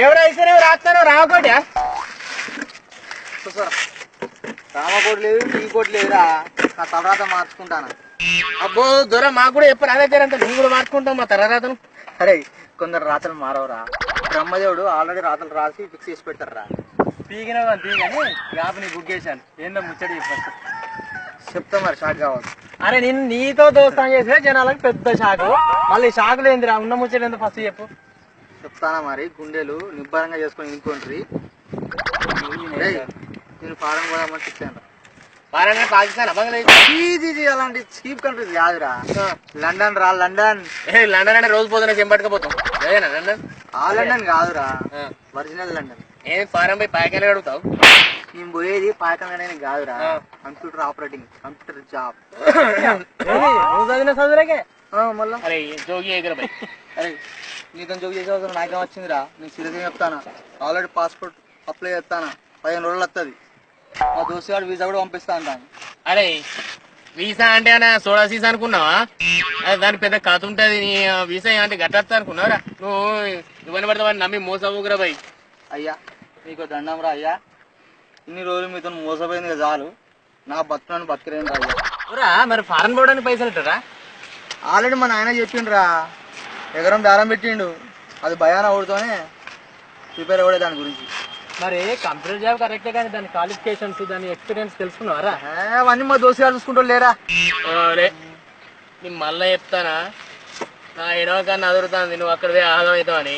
ఎవరైతే రాస్తాను రామకోటి రామకోటి లేదు టీ కోటి లేదురా నా తర్వాత మార్చుకుంటాను. అబ్బో దూరం మాకు కూడా ఎప్పుడు అదే అంత నువ్వు కూడా మార్చుకుంటావు మా తర్రాతను. అరే కొందరు రాతలు మారవరా. బ్రహ్మదేవుడు ఆల్రెడీ రాతలు రాసి ఫిక్స్ చేసి పెడతారా. పీగిన తీగని యాప్ నీ బుక్ చేశాను. ఏందో ముచ్చడి చెప్పచ్చు చెప్తా మరి షాక్ కావాలి. అరే నేను నీతో దోస్తం చేసిన జనాలకు పెద్ద షాకు. మళ్ళీ షాకులు ఏందిరా ఉన్న ముచ్చడి ఏందో ఫస్ట్ చెప్పు. చెప్తానా మరి. గుండెలు నిబ్బరంగా చేసుకొని ఇంకోండ్రి. నేను ఫారెన్ పోదామని ఫిక్స్ అయినా. ఫారెన్ పాకిస్తాన్ అలాంటి చీప్ కంట్రీస్ కాదురా. లండన్ రా లండన్. లండన్ అంటే రోజు పోతున్నా చెంపట్టుకపోతాం అదేనా లండన్? ఆ లండన్ కాదురా ఒరిజినల్ లండన్. ఏం ఫారెన్ పోయి పాయకాయలు అడుగుతావు? నేను పోయేది పాయకాయలు కాదురా కంప్యూటర్ ఆపరేటింగ్ కంప్యూటర్ జాబ్. నువ్వు చదివిన చదువులకే మళ్ళా అరే జోగి ఎగర పోయి. అరే నీతో జోగి చేసే అవసరం నాకేం వచ్చిందిరా. నేను సీరియస్గా చెప్తానా. ఆల్రెడీ పాస్పోర్ట్ అప్లై చేస్తానా. 15 రోజులు వస్తుంది. మా దోస్తు గారు వీసా కూడా పంపిస్తా అంటాను. అరే వీసా అంటే అన్న సోడా సీసా అనుకున్నావా? దాని పెద్ద కథ ఉంటది. నీ వీసా అంటే గట్టస్తా అనుకున్నావురా నువ్వు. ఇవన్నీ పడితే వాడిని నమ్మి మోసపోకురా బాయ్. అయ్యా నీకు దండం రా అయ్యా. ఇన్ని రోజులు మీతో మోసపోయింది చాలు. నా బతుకులను బతికరేను రా. మరి ఫారెన్ పోవడానికి పైసలు ఇట్టరా? ఆల్రెడీ మా నాయన చెప్పిండ్రా. ఎగరం బేరం పెట్టిండు. అది భయాన ఊడితోనే ప్రిపేర్ అవ్వడే దాని గురించి. మరి కంప్యూటర్ జాబ్ కరెక్టే కానీ దాని క్వాలిఫికేషన్స్ దాని ఎక్స్పీరియన్స్ తెలుసుకున్నావారా? అవన్నీ మా దోస్తు గారు చూసుకుంటూ లేరా. నేను మళ్ళా చెప్తానా. నా ఎడవ కన్నా అదురుతాంది. నువ్వు అక్కడవే ఆగం అవుతావని.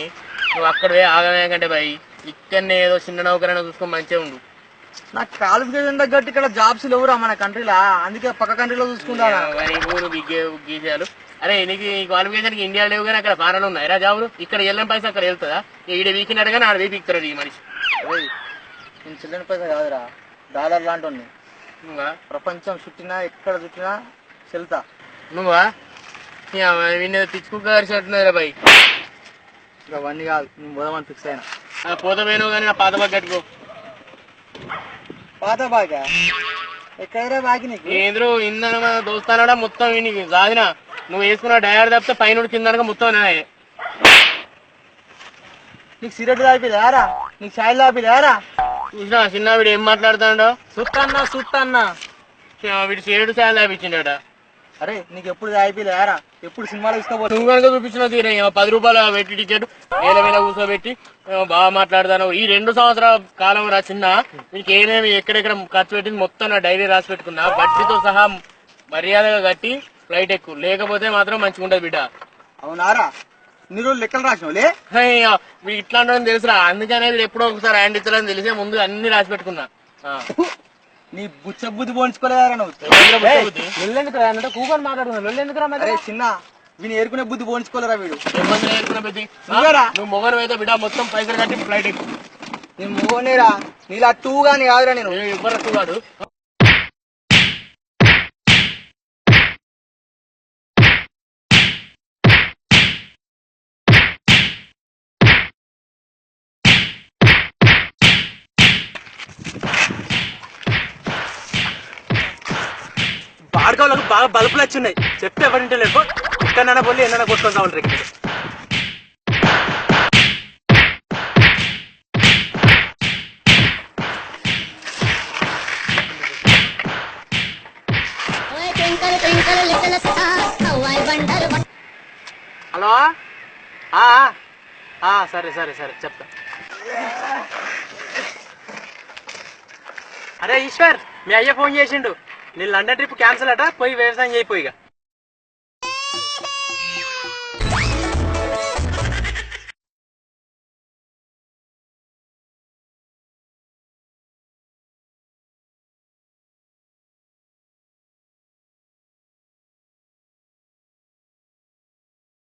నువ్వు అక్కడవే ఆగమే కంటే బాయ్ ఇక్కడనే ఏదో చిన్న నౌకరైనా చూసుకొని మంచిగా ఉండు. నాకు క్వాలిఫికేషన్ తగ్గట్టు ఇక్కడ జాబ్స్ లేవురా మన కంట్రీలా. అందుకే పక్క కంట్రీలో చూసుకుంటా. గీసాలు. అరే నీకు ఈ క్వాలిఫికేషన్ ఇండియా లేవు కానీ అక్కడ ఫారెన్ ఉన్నాయిరా జాబులు. ఇక్కడ వెళ్ళని పైసా అక్కడ వెళ్తుందా? ఈడ వీకినాడు కానీ ఆడ వీక్ ఇస్తాడు ఈ మనిషి. నేను చిల్లని పైసా కాదురా డాలర్ లాంటి వాడిని. నువ్వా ప్రపంచం చుట్టినా ఎక్కడ చుట్టినా చెల్తా. నువ్వా వీడిని తెచ్చుకోవాల్సినట్టున్నారా బాయ్. ఇక అవన్నీ కాదు. నేను పోదామని ఫిక్స్ అయినా. పోత పోయినావు కానీ నా పాత బాగా కట్టుకో. పాత బాగా ఎక్కడైనా బాగి నీకు ఏంద్రు ఇందన దోస్తానా మొత్తం నీకు సాగిన. నువ్వు వేసుకున్న డయర్ తప్పితే పైన కిందనక మొత్తం నీకు సిగరెట్ తాపిదారా. నీకు ఛాయ్ తాపిదారా. చూసినా చిన్న వీడు ఏం మాట్లాడుతాడో. సుత్తన్నా వీడు సేడు ఛాయ్ తాపించిండట. అరే నీకు ఎప్పుడు తాపిలేరా. ఎప్పుడు సినిమాలు తీసుకోబోతు. నువ్వు కనుక చూపించిన తీరే 10 రూపాయలు పెట్టి టికెట్ వేల వేల కూర్చోబెట్టి బాగా మాట్లాడతాను. ఈ 2 సంవత్సరాల కాలం రా చిన్న. నీకు ఏమేమి ఎక్కడెక్కడ ఖర్చు పెట్టింది మొత్తం నా డైరీ రాసి పెట్టుకున్నా. బడ్జీతో సహా మర్యాదగా కట్టి ఫ్లైట్ ఎక్కువ. లేకపోతే మాత్రం మంచిగా ఉంటది బిడ్డ. అవునారా ఇన్ని రోజులు లెక్కలు రాసినోలే. ఇట్లాంటి తెలుసురా. అందుకనే వీడు ఎప్పుడో ఒకసారి హ్యాండ్ ఇచ్చారని తెలిసే ముందు అన్ని రాసి పెట్టుకున్నా. నీ బుచ్చ బుద్ధి పోయించుకోలేదారా నువ్వు. కూకొని మాట్లాడుతున్నా చిన్న వీని ఏరుకునే బుద్ధి పోయించుకోలేరా వీడు. ఏరుకునే బుద్ధి నువ్వు మొగను అయితే బిడ్డ మొత్తం పైసలు కట్టి ఫ్లైట్ ఎక్కువ. నేను మొగనేరా. నీలా టూ గాని కాదురా. నేను ఎవరు టూ కాదు. బాడకావులకు బాగా బల్బులు వచ్చిన్నాయి. చెప్తే ఎవరింటే లేకు. ఇక్కడైనా పోలి ఎన్నైనా కొట్టుకొని కావాలి. హలో సరే సరే సరే చెప్తా. అరే ఈశ్వర్ మీ అయ్య ఫోన్ చేసిండు. నీ లండన్ ట్రిప్ క్యాన్సిల్ అట. పోయి వ్యవసాయం చేయిపోయిగా.